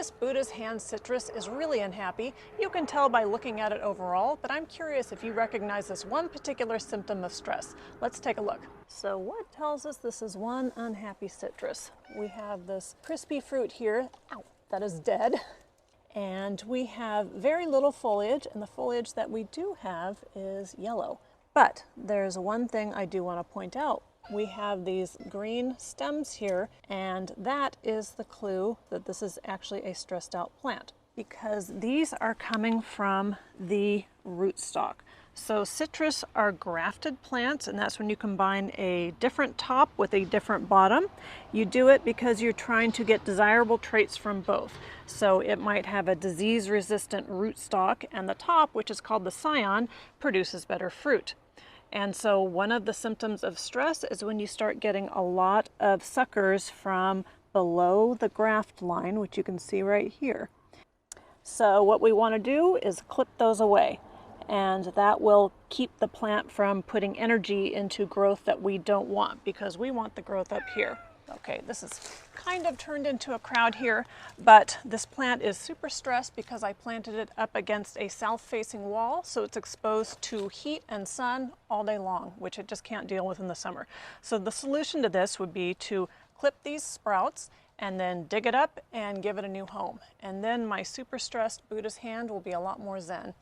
This Buddha's hand citrus is really unhappy. You can tell by looking at it overall, but I'm curious if you recognize this one particular symptom of stress. Let's take a look. So what tells us this is one unhappy citrus? We have this crispy fruit here, ow, that is dead. And we have very little foliage, and the foliage that we do have is yellow. But there's one thing I do want to point out. We have these green stems here, and that is the clue that this is actually a stressed out plant, because these are coming from the rootstock. So citrus are grafted plants, and that's when you combine a different top with a different bottom. You do it because you're trying to get desirable traits from both. So it might have a disease-resistant rootstock, and the top, which is called the scion, produces better fruit. And so one of the symptoms of stress is when you start getting a lot of suckers from below the graft line, which you can see right here. So what we want to do is clip those away, and that will keep the plant from putting energy into growth that we don't want, because we want the growth up here. Okay, this is kind of turned into a crowd here, but this plant is super stressed because I planted it up against a south-facing wall, so it's exposed to heat and sun all day long, which it just can't deal with in the summer. So the solution to this would be to clip these sprouts and then dig it up and give it a new home. And then my super stressed Buddha's hand will be a lot more zen.